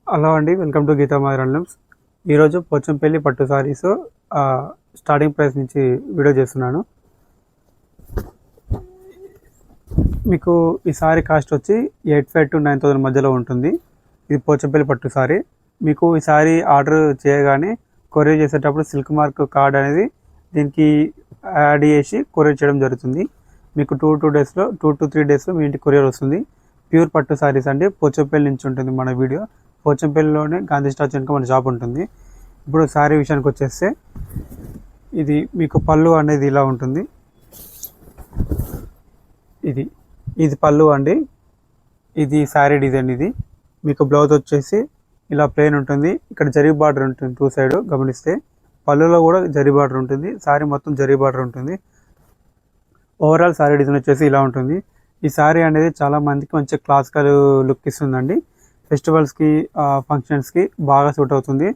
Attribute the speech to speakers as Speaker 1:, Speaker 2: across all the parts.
Speaker 1: Hello అండి, welcome to Gita handlooms. ఈరోజు పోచంపల్లి పట్టు సారీస్ స్టార్టింగ్ ప్రైస్ నుంచి వీడియో చేస్తున్నాను. మీకు ఈ సారీ కాస్ట్ వచ్చి 8,500 to 9,000 మధ్యలో ఉంటుంది. ఇది పోచంపల్లి పట్టు సారీ. మీకు ఈ సారీ ఆర్డర్ చేయగానే కొరియర్ చేసేటప్పుడు సిల్క్ మార్క్ కార్డ్ అనేది దీనికి యాడ్ చేసి కొరియర్ చేయడం జరుగుతుంది. మీకు 2 to 3 డేస్లో మీ ఇంటికి కొరియర్ వస్తుంది. ప్యూర్ పట్టు సారీస్ అండి. పోచంపల్లి నుంచి ఉంటుంది మన వీడియో. పోచంపల్లిలోనే గాంధీ స్టాచ్యూ వెనుక మన షాప్ ఉంటుంది. ఇప్పుడు శారీ విషయానికి వచ్చేస్తే ఇది మీకు పళ్ళు అనేది ఇలా ఉంటుంది. ఇది పళ్ళు అండి. ఇది శారీ డిజైన్. ఇది మీకు బ్లౌజ్ వచ్చేసి ఇలా ప్లెయిన్ ఉంటుంది. ఇక్కడ జరీ బార్డర్ ఉంటుంది 2 సైడ్. గమనిస్తే పళ్ళులో కూడా జరీ బార్డర్ ఉంటుంది. శారీ మొత్తం జరీ బార్డర్ ఉంటుంది. ఓవరాల్ శారీ డిజైన్ వచ్చేసి ఇలా ఉంటుంది. ఈ శారీ అనేది చాలా మందికి మంచి క్లాసికల్ లుక్ ఇస్తుందండి. ఫెస్టివల్స్కి, ఫంక్షన్స్కి బాగా సూట్ అవుతుంది.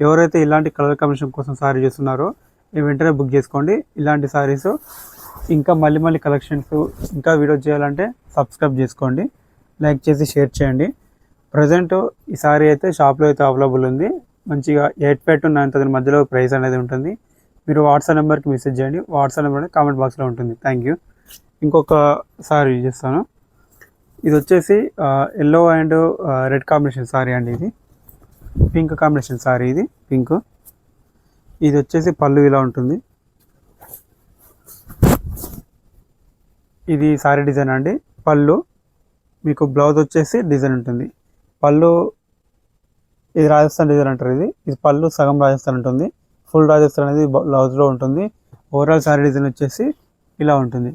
Speaker 1: ఎవరైతే ఇలాంటి కలర్ కాంబినేషన్ కోసం శారీ చేస్తున్నారో వెంటనే బుక్ చేసుకోండి. ఇలాంటి శారీస్ ఇంకా మళ్ళీ కలెక్షన్స్ ఇంకా వీడియో చేయాలంటే సబ్స్క్రైబ్ చేసుకోండి, లైక్ చేసి షేర్ చేయండి. ప్రజెంట్ ఈ శారీ అయితే షాప్లో అయితే అవైలబుల్ ఉంది. మంచిగా 8,500 to 9,000 మధ్యలో ప్రైస్ అనేది ఉంటుంది. మీరు వాట్సాప్ నెంబర్కి మెసేజ్ చేయండి. వాట్సాప్ నెంబర్ కామెంట్ బాక్స్లో ఉంటుంది. Thank you. ఇంకొక సారీ చేస్తాను. ఇది వచ్చేసి yellow and red combination sorry అండి. ఇది పింక్ కాంబినేషన్ సారీ. ఇది పింక్. ఇది వచ్చేసి పళ్ళు ఇలా ఉంటుంది. ఇది సారీ డిజైన్ అండి. పళ్ళు మీకు బ్లౌజ్ వచ్చేసి డిజైన్ ఉంటుంది. పళ్ళు ఇది రాజస్థాన్ డిజైన్ అంటారు. ఇది పళ్ళు సగం రాజస్థాన్ ఉంటుంది. ఫుల్ రాజస్థాన్ అనేది బ్లౌజ్లో ఉంటుంది. ఓవరాల్ సారీ డిజైన్ వచ్చేసి ఇలా ఉంటుంది.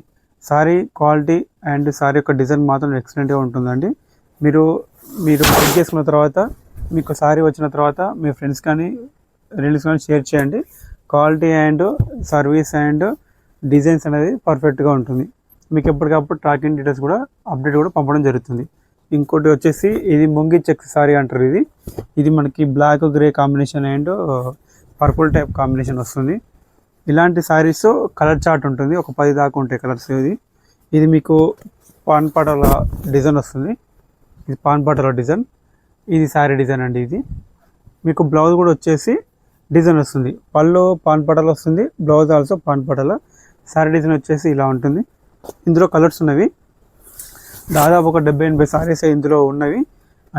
Speaker 1: సారీ క్వాలిటీ అండ్ సారీ యొక్క డిజైన్ మాత్రం ఎక్సలెంట్గా ఉంటుందండి. మీరు బుక్ చేసుకున్న తర్వాత మీకు సారీ వచ్చిన తర్వాత మీ ఫ్రెండ్స్ కానీ రిలేటివ్స్ కానీ షేర్ చేయండి. Quality and service and designs అనేది పర్ఫెక్ట్గా ఉంటుంది. మీకు ఎప్పటికప్పుడు ట్రాకింగ్ డీటెయిల్స్ కూడా అప్డేట్ కూడా పంపడం జరుగుతుంది. ఇంకోటి వచ్చేసి ఇది ముంగి చెక్స్ సారీ అంటారు. ఇది మనకి black grey combination and purple type combination వస్తుంది. ఇలాంటి శారీస్ కలర్ చార్ట్ ఉంటుంది. ఒక 10 దాకా ఉంటాయి కలర్స్. ఇది మీకు పాన్ పాటల డిజైన్ వస్తుంది. ఇది పాన్ పాటల డిజైన్. ఇది శారీ డిజైన్ అండి. ఇది మీకు బ్లౌజ్ కూడా వచ్చేసి డిజైన్ వస్తుంది. పళ్ళు పాన్ పాటలు వస్తుంది, బ్లౌజ్ ఆల్సో పాన్ పాటల. శారీ డిజైన్ వచ్చేసి ఇలా ఉంటుంది. ఇందులో కలర్స్ ఉన్నవి దాదాపు ఒక 70-80 శారీస్ ఇందులో ఉన్నవి.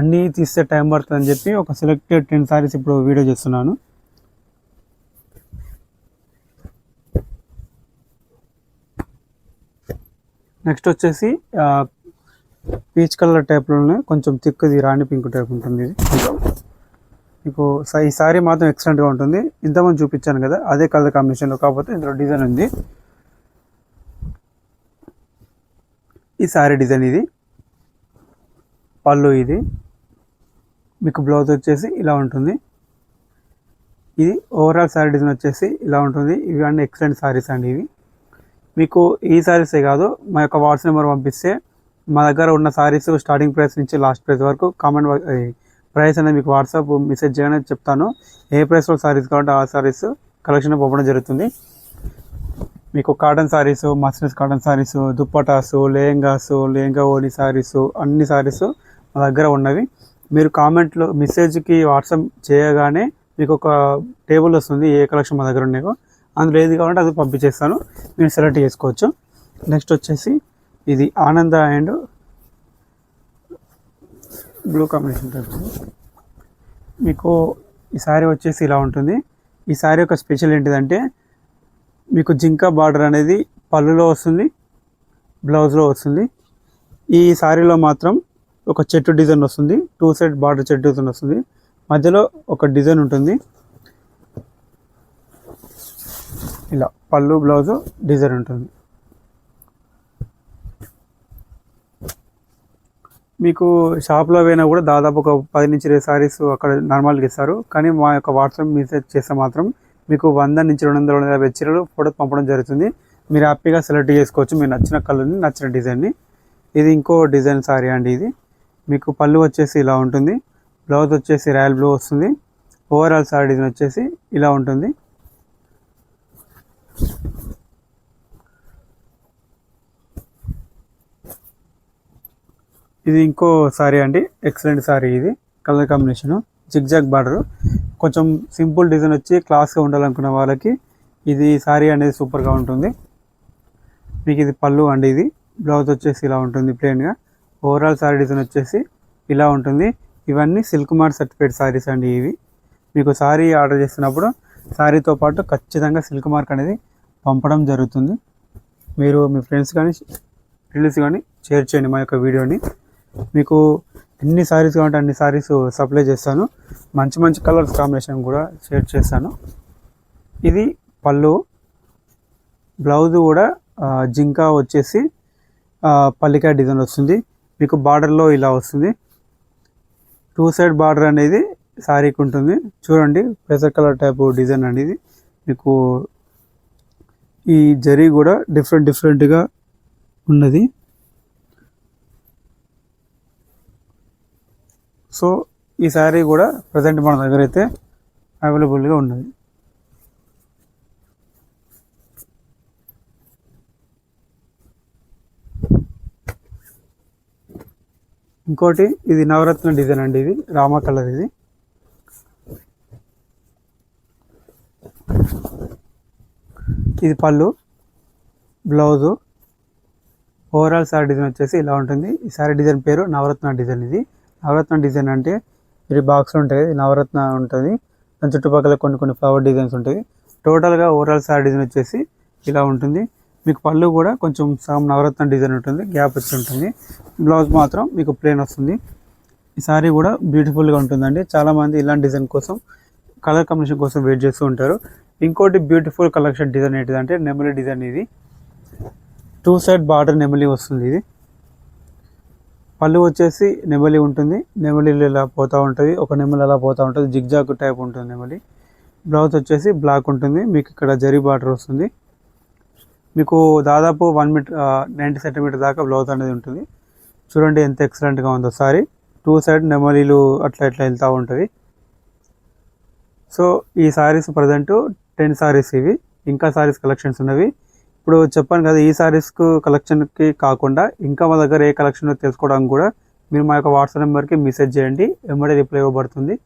Speaker 1: అన్నీ తీస్తే టైం పడుతుంది అని చెప్పి ఒక సెలెక్టెడ్ 10 శారీస్ ఇప్పుడు వీడియో చేస్తున్నాను. నెక్స్ట్ వచ్చేసి పీచ్ కలర్ టైప్లోనే కొంచెం థిక్ది రాణి పింక్ టైప్ ఉంటుంది. ఇది మీకు ఈ సారీ మాత్రం ఎక్సలెంట్గా ఉంటుంది. ఇంతమంది చూపించాను కదా, అదే కలర్ కాంబినేషన్లో, కాకపోతే ఇందులో డిజైన్ ఉంది. ఈ సారీ డిజైన్. ఇది పళ్ళు. ఇది మీకు బ్లౌజ్ వచ్చేసి ఇలా ఉంటుంది. ఇది ఓవరాల్ సారీ డిజైన్ వచ్చేసి ఇలా ఉంటుంది. ఇవి అన్నీ ఎక్సలెంట్ సారీస్ అండి. ఇవి మీకు ఈ సారీసే కాదు, మా యొక్క వాట్సాప్ నెంబర్ పంపిస్తే మా దగ్గర ఉన్న సారీస్ స్టార్టింగ్ ప్రైస్ నుంచి లాస్ట్ ప్రైస్ వరకు కామెంట్ ప్రైస్ అనేది మీకు వాట్సాప్ మెసేజ్ చేయగానే చెప్తాను. ఏ ప్రైస్లో సారీస్ కావాలంటే ఆ సారీస్ కలెక్షన్ పంపడం జరుగుతుంది. మీకు cotton saris, muslins cotton saris, dupattas, lehenga ఓని సారీస్, అన్ని సారీస్ మా దగ్గర ఉన్నవి. మీరు కామెంట్లో మెసేజ్కి వాట్సాప్ చేయగానే మీకు ఒక టేబుల్ వస్తుంది, ఏ కలెక్షన్ మా దగ్గర ఉన్నాయో. అందులో ఏది కావాలంటే అది పంపించేస్తాను, మీరు సెలెక్ట్ చేసుకోవచ్చు. నెక్స్ట్ వచ్చేసి ఇది ఆనంద అండ్ బ్లూ కాంబినేషన్ టైప్. మీకు ఈ శారీ వచ్చేసి ఇలా ఉంటుంది. ఈ శారీ యొక్క స్పెషల్ ఏంటిదంటే మీకు జింకా బార్డర్ అనేది పళ్ళులో వస్తుంది, బ్లౌజ్లో వస్తుంది. ఈ శారీలో మాత్రం ఒక చెట్టు డిజైన్ వస్తుంది. 2 సైడ్ బార్డర్ చెట్టు డిజైన్ వస్తుంది. మధ్యలో ఒక డిజైన్ ఉంటుంది. ఇలా పళ్ళు బ్లౌజ్ డిజైన్ ఉంటుంది. మీకు షాప్లో పోయినా కూడా దాదాపు ఒక 10 నుంచి 20 సారీస్ అక్కడ నార్మల్గా ఇస్తారు. కానీ మా యొక్క వాట్సాప్ మెసేజ్ చేస్తే మాత్రం మీకు 100 నుంచి 200-250 చీరలు ఫోటో పంపడం జరుగుతుంది. మీరు హ్యాపీగా సెలెక్ట్ చేసుకోవచ్చు మీరు నచ్చిన కలర్ని, నచ్చిన డిజైన్ని. ఇది ఇంకో డిజైన్ సారీ అండి. ఇది మీకు పళ్ళు వచ్చేసి ఇలా ఉంటుంది. బ్లౌజ్ వచ్చేసి రాయల్ బ్లూ వస్తుంది. ఓవరాల్ సారీ డిజైన్ వచ్చేసి ఇలా ఉంటుంది. ఇది ఇంకో సారీ అండి, ఎక్సలెంట్ సారీ. ఇది కలర్ కాంబినేషను, జిగ్జాగ్ బార్డర్, కొంచెం సింపుల్ డిజైన్ వచ్చి క్లాస్గా ఉండాలనుకున్న వాళ్ళకి ఇది శారీ అనేది సూపర్గా ఉంటుంది. మీకు ఇది పళ్ళు అండి, ఇది బ్లౌజ్ వచ్చేసి ఇలా ఉంటుంది ప్లెయిన్గా. ఓవరాల్ శారీ డిజైన్ వచ్చేసి ఇలా ఉంటుంది. ఇవన్నీ సిల్క్ మార్క్ సర్టిఫైడ్ శారీస్ అండి. ఇవి మీకు శారీ ఆర్డర్ చేస్తున్నప్పుడు శారీతో పాటు ఖచ్చితంగా సిల్క్ మార్క్ అనేది పంపడం జరుగుతుంది. మీరు మీ ఫ్రెండ్స్ కానీ రిలేటివ్స్ కానీ షేర్ చేయండి మా యొక్క వీడియోని. మీకు ఎన్ని శారీస్ కావాలంటే అన్ని శారీస్ సప్లై చేస్తాను. మంచి మంచి కలర్స్ కాంబినేషన్ కూడా షేర్ చేస్తాను. ఇది పళ్ళు, బ్లౌజ్ కూడా జింకా వచ్చేసి పల్లికాయ డిజైన్ వస్తుంది. మీకు బార్డర్లో ఇలా వస్తుంది. 2 సైడ్ బార్డర్ అనేది శారీకి ఉంటుంది. చూడండి పేసర్ కలర్ టైపు డిజైన్ అనేది. మీకు ఈ జరీ కూడా డిఫరెంట్గా ఉన్నది. సో ఈ శారీ కూడా ప్రజెంట్ మన దగ్గర అయితే అవైలబుల్గా ఉన్నది. ఇంకోటి ఇది నవరత్న డిజైన్ అండి. ఇది రామా కలర్. ఇది పళ్ళు, బ్లౌజు, ఓవరాల్ శారీ డిజైన్ వచ్చేసి ఇలా ఉంటుంది. ఈ శారీ డిజైన్ పేరు నవరత్న డిజైన్. ఇది నవరత్న డిజైన్ అంటే ఇది బాక్స్ ఉంటుంది, నవరత్న ఉంటుంది. దాని చుట్టుపక్కల కొన్ని ఫ్లవర్ డిజైన్స్ ఉంటాయి. టోటల్గా ఓవరాల్ శారీ డిజైన్ వచ్చేసి ఇలా ఉంటుంది. మీకు పళ్ళు కూడా కొంచెం సగం నవరత్న డిజైన్ ఉంటుంది, గ్యాప్ వచ్చి ఉంటుంది. బ్లౌజ్ మాత్రం మీకు ప్లెయిన్ వస్తుంది. ఈ శారీ కూడా బ్యూటిఫుల్గా ఉంటుందండి. చాలామంది ఇలాంటి డిజైన్ కోసం, కలర్ కాంబినేషన్ కోసం వెయిట్ చేస్తూ ఉంటారు. ఇంకోటి బ్యూటిఫుల్ కలెక్షన్ డిజైన్ ఏంటిదంటే నెమలి డిజైన్. ఇది 2 సైడ్ బార్డర్ నెమలి వస్తుంది. ఇది పళ్ళు వచ్చేసి నెమలి ఉంటుంది. నెమలిలు ఇలా పోతూ ఉంటుంది, ఒక నెమలి అలా పోతూ ఉంటుంది, జిగ్జాగ్ టైప్ ఉంటుంది నెమలి. బ్లౌజ్ వచ్చేసి బ్లాక్ ఉంటుంది. మీకు ఇక్కడ జరీ బార్డర్ వస్తుంది. మీకు దాదాపు 1 మీటర్ 90 సెంటీమీటర్ దాకా బ్లౌజ్ అనేది ఉంటుంది. చూడండి ఎంత ఎక్సలెంట్గా ఉందో సారీ. 2 సైడ్ నెమలీలు అట్లా వెళ్తూ ఉంటుంది. సో ఈ సారీస్ ప్రజెంట్ 10 సారీస్ ఇవి. ఇంకా సారీస్ కలెక్షన్స్ ఉన్నవి. ఇప్పుడు చెప్పాను కదా, ఈ సారీస్కు కలెక్షన్కి కాకుండా ఇంకా మా దగ్గర ఏ కలెక్షన్ తెలుసుకోవడానికి కూడా మీరు మా యొక్క వాట్సాప్ నెంబర్కి మెసేజ్ చేయండి. వెంబడే రిప్లై ఇవ్వబడుతుంది.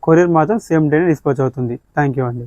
Speaker 1: కొరియర్ మాత్రం సేమ్ డేనే డిస్పాచ్ అవుతుంది. థ్యాంక్ యూ అండి.